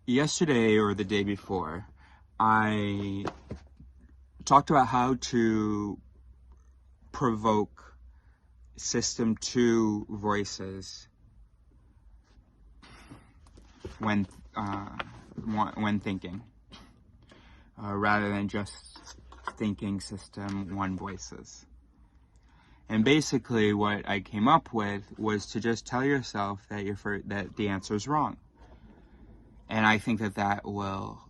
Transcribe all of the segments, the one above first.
Yesterday or the day before, I talked about how to provoke System 2 voices when thinking, rather than just thinking System 1 voices. And basically what I came up with was to just tell yourself that that the answer is wrong. And I think that will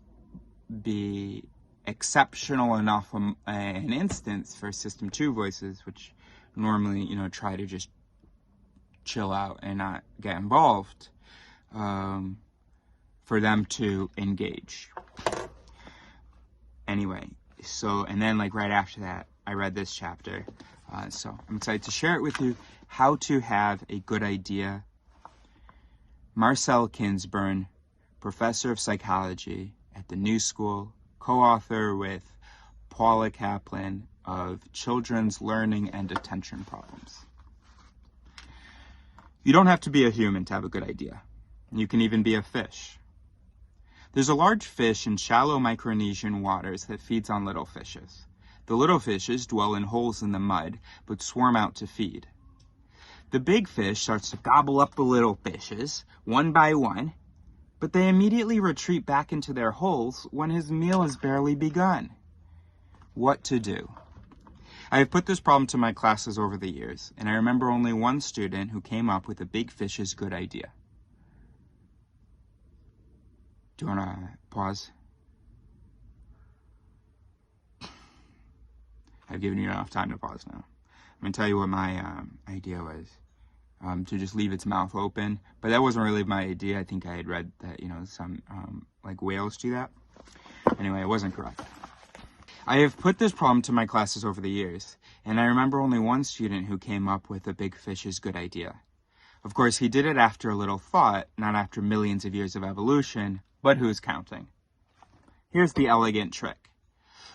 be exceptional enough an instance for System 2 voices, which normally, try to just chill out and not get involved, for them to engage. Anyway, and then right after that, I read this chapter. So I'm excited to share it with you. How to Have a Good Idea. Marcel Kinsbourne, professor of psychology at the New School, co-author with Paula Kaplan of Children's Learning and Attention Problems. You don't have to be a human to have a good idea. You can even be a fish. There's a large fish in shallow Micronesian waters that feeds on little fishes. The little fishes dwell in holes in the mud, but swarm out to feed. The big fish starts to gobble up the little fishes, one by one, but they immediately retreat back into their holes when his meal has barely begun. What to do? I have put this problem to my classes over the years, and I remember only one student who came up with a big fish's good idea. Do you want to pause? I've given you enough time to pause now. I'm going to tell you what my idea was. To just leave its mouth open. But that wasn't really my idea. I think I had read that, some whales do that. Anyway, it wasn't correct. I have put this problem to my classes over the years, and I remember only one student who came up with a big fish's good idea. Of course, he did it after a little thought, not after millions of years of evolution, but who's counting? Here's the elegant trick.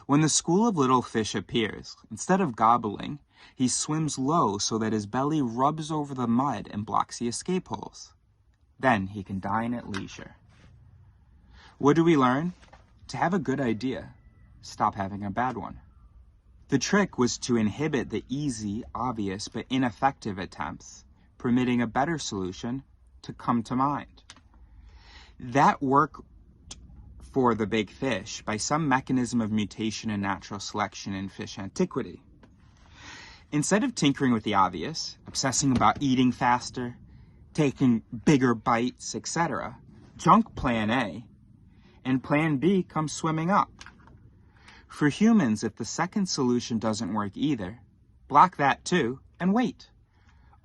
When the school of little fish appears, instead of gobbling, he swims low so that his belly rubs over the mud and blocks the escape holes. Then he can dine at leisure. What do we learn? To have a good idea, stop having a bad one. The trick was to inhibit the easy, obvious, but ineffective attempts, permitting a better solution to come to mind. That worked for the big fish by some mechanism of mutation and natural selection in fish antiquity. Instead of tinkering with the obvious, obsessing about eating faster, taking bigger bites, etc., junk plan A, and plan B comes swimming up. For humans, if the second solution doesn't work either, block that too and wait.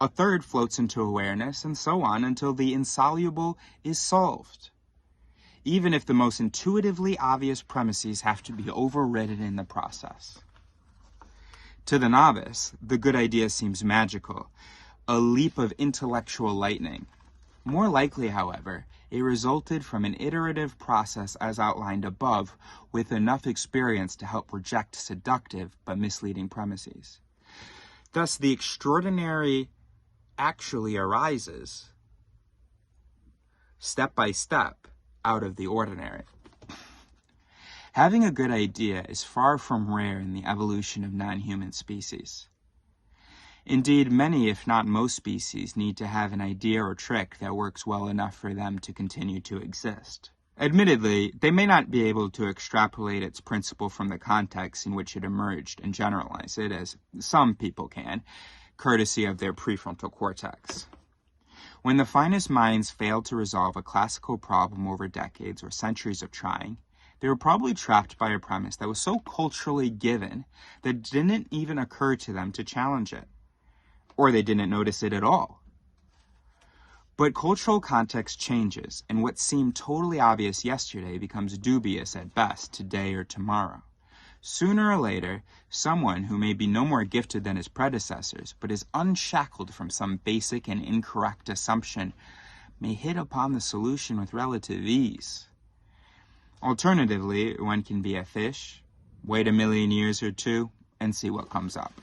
A third floats into awareness, and so on until the insoluble is solved, even if the most intuitively obvious premises have to be overridden in the process. To the novice, the good idea seems magical, a leap of intellectual lightning. More likely, however, it resulted from an iterative process as outlined above, with enough experience to help reject seductive but misleading premises. Thus, the extraordinary actually arises, step by step, out of the ordinary. Having a good idea is far from rare in the evolution of non-human species. Indeed, many, if not most species, need to have an idea or trick that works well enough for them to continue to exist. Admittedly, they may not be able to extrapolate its principle from the context in which it emerged and generalize it, as some people can, courtesy of their prefrontal cortex. When the finest minds failed to resolve a classical problem over decades or centuries of trying, they were probably trapped by a premise that was so culturally given that it didn't even occur to them to challenge it, or they didn't notice it at all. But cultural context changes, and what seemed totally obvious yesterday becomes dubious at best today or tomorrow. Sooner or later, someone who may be no more gifted than his predecessors, but is unshackled from some basic and incorrect assumption, may hit upon the solution with relative ease. Alternatively, one can be a fish, wait a million years or two, and see what comes up.